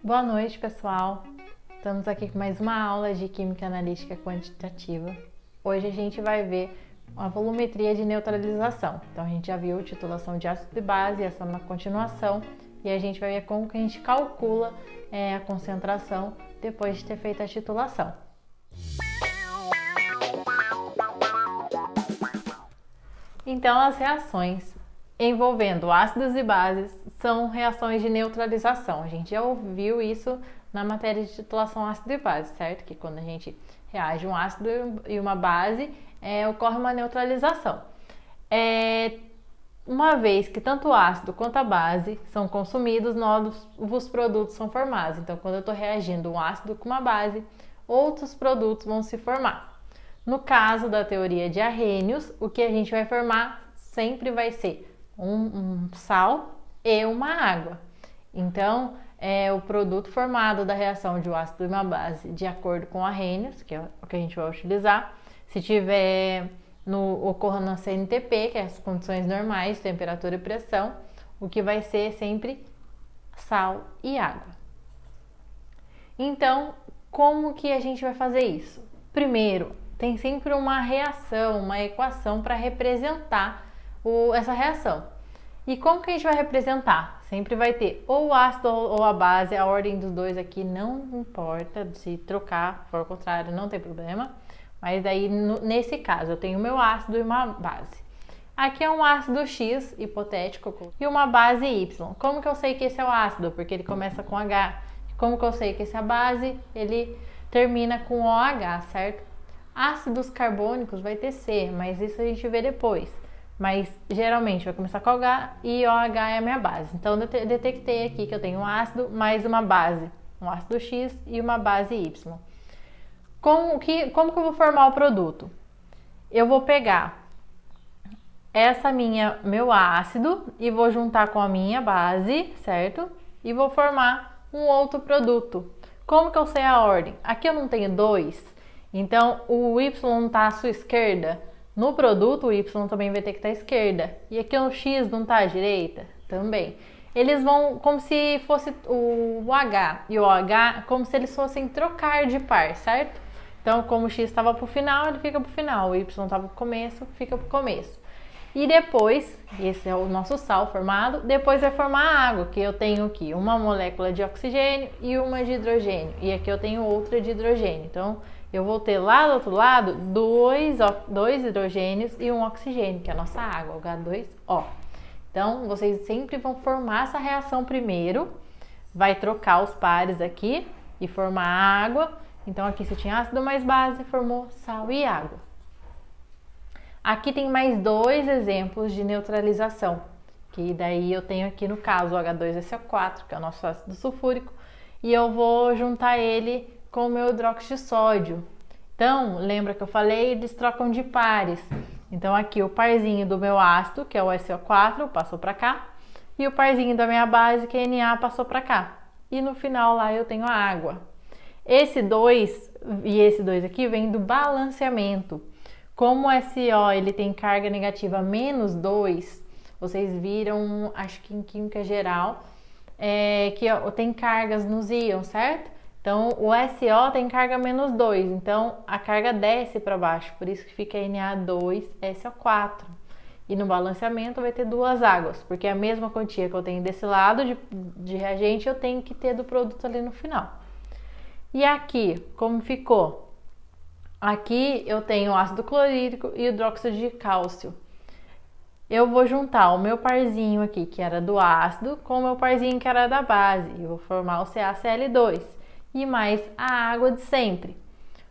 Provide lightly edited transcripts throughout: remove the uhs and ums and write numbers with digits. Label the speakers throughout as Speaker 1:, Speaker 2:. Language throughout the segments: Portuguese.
Speaker 1: Boa noite, pessoal! Estamos aqui com mais uma aula de Química Analítica Quantitativa. Hoje a gente vai ver a volumetria de neutralização. Então a gente já viu titulação de ácido e base, essa é uma continuação, e a gente vai ver como que a gente calcula a concentração depois de ter feito a titulação. Então as reações envolvendo ácidos e bases são reações de neutralização. A gente já ouviu isso na matéria de titulação ácido e base, certo? Que quando a gente reage um ácido e uma base, ocorre uma neutralização. Uma vez que tanto o ácido quanto a base são consumidos, novos produtos são formados. Então, quando eu estou reagindo um ácido com uma base, outros produtos vão se formar. No caso da teoria de Arrhenius, o que a gente vai formar sempre vai ser um sal e uma água. Então, o produto formado da reação de um ácido e uma base, de acordo com Arrhenius, que é o que a gente vai utilizar, se tiver ocorrendo na CNTP, que é as condições normais, temperatura e pressão, o que vai ser sempre sal e água. Então, como que a gente vai fazer isso? Primeiro, tem sempre uma reação, uma equação para representar essa reação. E como que a gente vai representar? Sempre vai ter ou o ácido ou a base, a ordem dos dois aqui não importa, se trocar, for ao contrário, não tem problema. Mas daí, nesse caso, eu tenho o meu ácido e uma base. Aqui é um ácido X, hipotético, e uma base Y. Como que eu sei que esse é o ácido? Porque ele começa com H. Como que eu sei que esse é a base? Ele termina com OH, certo? Ácidos carbônicos vai ter C, mas isso a gente vê depois. Mas geralmente vai começar com OH e OH é a minha base. Então eu detectei aqui que eu tenho um ácido mais uma base, um ácido X e uma base Y. Como que eu vou formar o produto? Eu vou pegar meu ácido e vou juntar com a minha base, certo? E vou formar um outro produto. Como que eu sei a ordem? Aqui eu não tenho dois, então o Y está à sua esquerda. No produto, o Y também vai ter que estar à esquerda. E aqui o X não está à direita? Também. Eles vão como se fosse o H e o OH, como se eles fossem trocar de par, certo? Então, como o X estava para o final, ele fica para o final. O Y estava para o começo, fica para o começo. E depois, esse é o nosso sal formado, depois vai formar a água, que eu tenho aqui uma molécula de oxigênio e uma de hidrogênio. E aqui eu tenho outra de hidrogênio. Então, eu vou ter lá do outro lado dois hidrogênios e um oxigênio, que é a nossa água, H2O. Então, vocês sempre vão formar essa reação primeiro, vai trocar os pares aqui e formar água. Então, aqui se tinha ácido mais base, formou sal e água. Aqui tem mais dois exemplos de neutralização, que daí eu tenho aqui no caso o H2SO4, que é o nosso ácido sulfúrico, e eu vou juntar ele com o meu hidróxido de sódio. Então, lembra que eu falei, eles trocam de pares. Então, aqui o parzinho do meu ácido, que é o SO4, passou para cá, e o parzinho da minha base, que é Na, passou para cá. E no final lá eu tenho a água. Esse 2 e esse 2 aqui vem do balanceamento. Como o SO ele tem carga negativa menos 2, vocês viram, acho que em química geral, que tem cargas nos íons, certo? Então, o SO tem carga menos 2, então a carga desce para baixo, por isso que fica Na2SO4. E no balanceamento vai ter duas águas, porque a mesma quantia que eu tenho desse lado de reagente, eu tenho que ter do produto ali no final. E aqui, como ficou? Aqui eu tenho ácido clorídrico e hidróxido de cálcio. Eu vou juntar o meu parzinho aqui, que era do ácido, com o meu parzinho que era da base. Eu vou formar o CaCl2 e mais a água de sempre.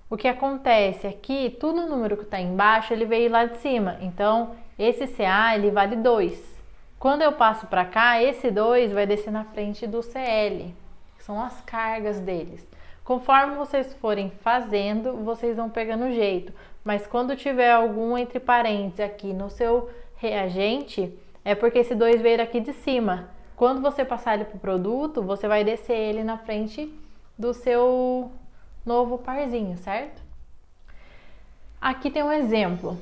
Speaker 1: O que acontece aqui, tudo o número que está embaixo, ele veio lá de cima. Então, esse Ca, ele vale 2. Quando eu passo para cá, esse 2 vai descer na frente do Cl, que são as cargas deles. Conforme vocês forem fazendo, vocês vão pegando o jeito. Mas quando tiver algum entre parênteses aqui no seu reagente, é porque esse 2 veio aqui de cima. Quando você passar ele para o produto, você vai descer ele na frente do seu novo parzinho, certo? Aqui tem um exemplo.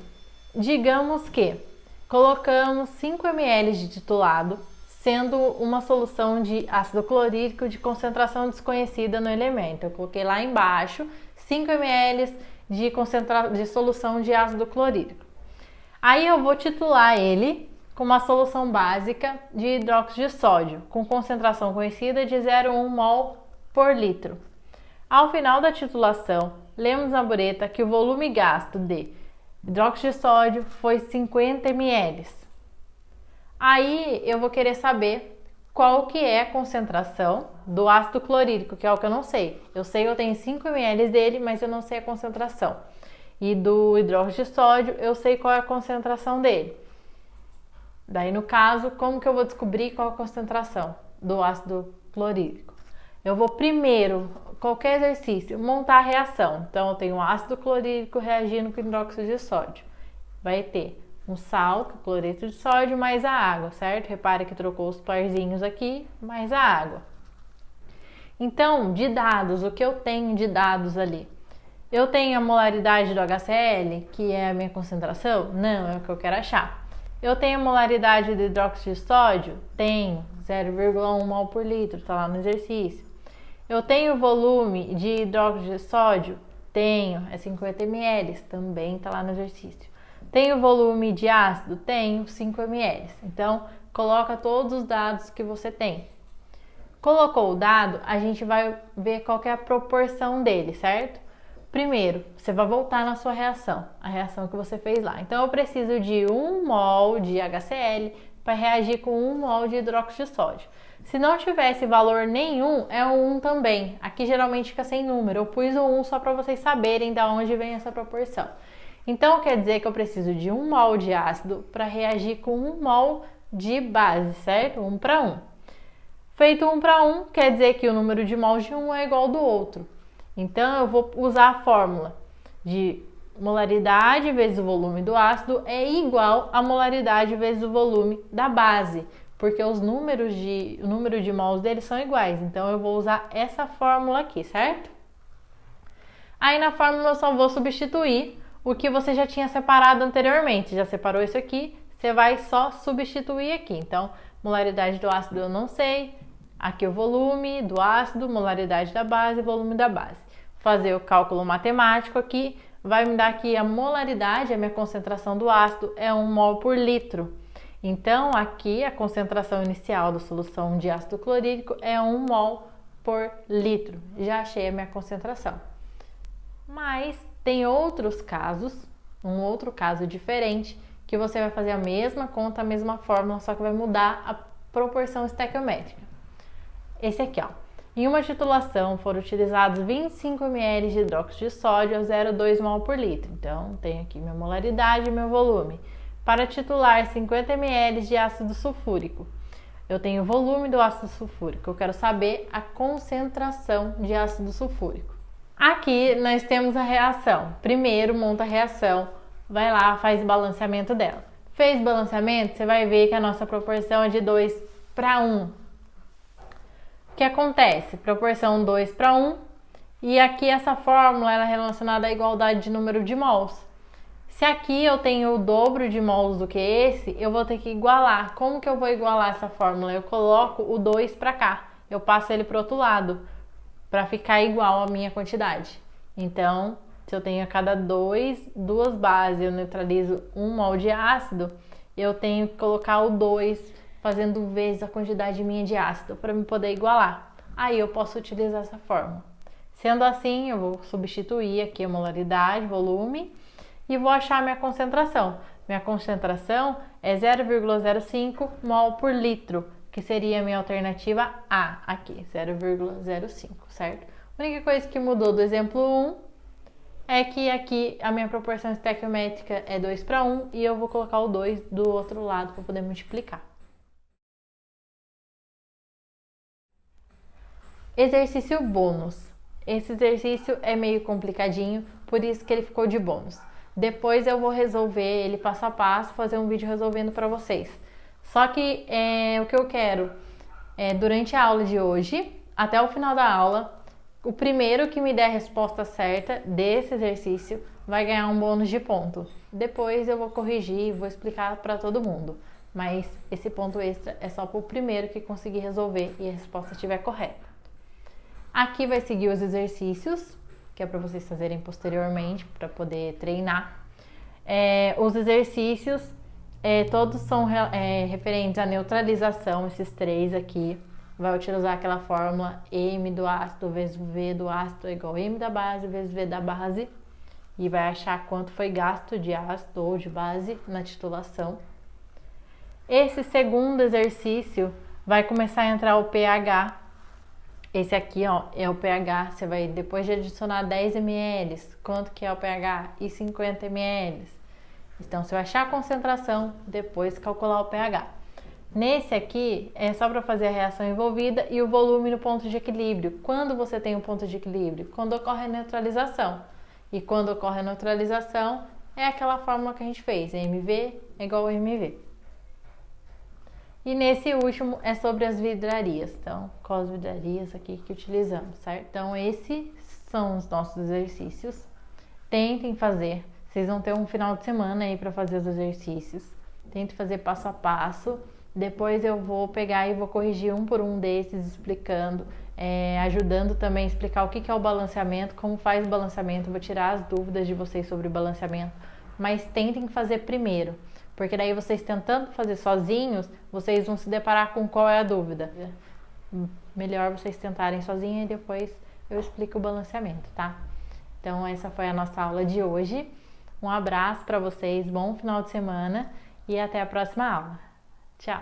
Speaker 1: Digamos que colocamos 5 ml de titulado, sendo uma solução de ácido clorídrico de concentração desconhecida no elemento. Eu coloquei lá embaixo 5 ml de solução de ácido clorídrico. Aí eu vou titular ele com uma solução básica de hidróxido de sódio, com concentração conhecida de 0,1 mol por litro. Ao final da titulação, lemos na bureta que o volume gasto de hidróxido de sódio foi 50 ml. Aí eu vou querer saber qual que é a concentração do ácido clorídrico, que é o que eu não sei. Eu sei que eu tenho 5 ml dele, mas eu não sei a concentração. E do hidróxido de sódio, eu sei qual é a concentração dele. Daí, no caso, como que eu vou descobrir qual é a concentração do ácido clorídrico? Eu vou primeiro, qualquer exercício, montar a reação. Então, eu tenho um ácido clorídrico reagindo com hidróxido de sódio. Vai ter um sal, que é o cloreto de sódio, mais a água, certo? Repare que trocou os parzinhos aqui, mais a água. Então, de dados, o que eu tenho de dados ali? Eu tenho a molaridade do HCl, que é a minha concentração? Não, é o que eu quero achar. Eu tenho a molaridade do hidróxido de sódio? Tenho, 0,1 mol por litro, tá lá no exercício. Eu tenho o volume de hidróxido de sódio? Tenho, é 50 ml, também tá lá no exercício. Tenho volume de ácido? Tenho, 5 ml. Então, coloca todos os dados que você tem. Colocou o dado, a gente vai ver qual que é a proporção dele, certo? Primeiro, você vai voltar na sua reação, a reação que você fez lá. Então, eu preciso de 1 mol de HCl para reagir com 1 mol de hidróxido de sódio. Se não tivesse valor nenhum, é um 1 também. Aqui geralmente fica sem número. Eu pus o 1 só para vocês saberem de onde vem essa proporção. Então, quer dizer que eu preciso de 1 mol de ácido para reagir com 1 mol de base, certo? 1 para 1. Feito 1 para 1, quer dizer que o número de mols de um é igual ao do outro. Então, eu vou usar a fórmula de molaridade vezes o volume do ácido é igual a molaridade vezes o volume da base, porque o número de mols deles são iguais. Então, eu vou usar essa fórmula aqui, certo? Aí, na fórmula, eu só vou substituir o que você já tinha separado anteriormente. Já separou isso aqui, você vai só substituir aqui. Então, molaridade do ácido eu não sei. Aqui o volume do ácido, molaridade da base, volume da base. Fazer o cálculo matemático aqui, vai me dar aqui a molaridade, a minha concentração do ácido é 1 mol por litro. Então, aqui a concentração inicial da solução de ácido clorídrico é 1 mol por litro. Já achei a minha concentração. Mas tem outros casos, um outro caso diferente, que você vai fazer a mesma conta, a mesma fórmula, só que vai mudar a proporção estequiométrica. Esse aqui, ó. Em uma titulação foram utilizados 25 ml de hidróxido de sódio a 0,2 mol por litro. Então, tenho aqui minha molaridade e meu volume. Para titular 50 ml de ácido sulfúrico, eu tenho o volume do ácido sulfúrico. Eu quero saber a concentração de ácido sulfúrico. Aqui nós temos a reação. Primeiro monta a reação, vai lá, faz o balanceamento dela. Fez o balanceamento, você vai ver que a nossa proporção é de 2 para 1. O que acontece? Proporção 2 para 1. E aqui essa fórmula ela é relacionada à igualdade de número de mols. Se aqui eu tenho o dobro de mols do que esse, eu vou ter que igualar. Como que eu vou igualar essa fórmula? Eu coloco o 2 para cá. Eu passo ele para o outro lado, para ficar igual a minha quantidade. Então, se eu tenho a cada duas bases, eu neutralizo 1 mol de ácido, eu tenho que colocar o 2 fazendo vezes a quantidade minha de ácido para me poder igualar. Aí eu posso utilizar essa fórmula. Sendo assim, eu vou substituir aqui a molaridade, volume, e vou achar minha concentração. Minha concentração é 0,05 mol por litro, que seria a minha alternativa A aqui, 0,05, certo? A única coisa que mudou do exemplo 1 é que aqui a minha proporção estequiométrica é 2 para 1 e eu vou colocar o 2 do outro lado para poder multiplicar. Exercício bônus. Esse exercício é meio complicadinho, por isso que ele ficou de bônus. Depois eu vou resolver ele passo a passo, fazer um vídeo resolvendo para vocês. Só que o que eu quero é, durante a aula de hoje, até o final da aula, o primeiro que me der a resposta certa desse exercício vai ganhar um bônus de ponto. Depois eu vou corrigir e vou explicar para todo mundo. mas esse ponto extra é só para o primeiro que conseguir resolver e a resposta estiver correta. Aqui vai seguir os exercícios, que é para vocês fazerem posteriormente, para poder treinar. Os exercícios, todos são referentes à neutralização, esses três aqui. Vai utilizar aquela fórmula M do ácido vezes V do ácido é igual a M da base vezes V da base. E vai achar quanto foi gasto de ácido ou de base na titulação. Esse segundo exercício vai começar a entrar o pH. Esse aqui, ó, é o pH. Você vai, depois de adicionar 10 ml, quanto que é o pH? E 50 ml. Então, você vai achar a concentração, depois calcular o pH. Nesse aqui, é só para fazer a reação envolvida e o volume no ponto de equilíbrio. Quando você tem um ponto de equilíbrio? Quando ocorre a neutralização. E quando ocorre a neutralização, é aquela fórmula que a gente fez, MV é igual a MV. E nesse último é sobre as vidrarias, então, quais vidrarias aqui que utilizamos, certo? Então, esses são os nossos exercícios. Tentem fazer, vocês vão ter um final de semana aí para fazer os exercícios. Tentem fazer passo a passo. Depois eu vou pegar e vou corrigir um por um desses, explicando, ajudando também a explicar o que é o balanceamento, como faz o balanceamento. Eu vou tirar as dúvidas de vocês sobre o balanceamento, mas tentem fazer primeiro, porque daí vocês tentando fazer sozinhos, vocês vão se deparar com qual é a dúvida. Melhor vocês tentarem sozinhos e depois eu explico o balanceamento, tá? Então essa foi a nossa aula de hoje. Um abraço para vocês, bom final de semana e até a próxima aula. Tchau!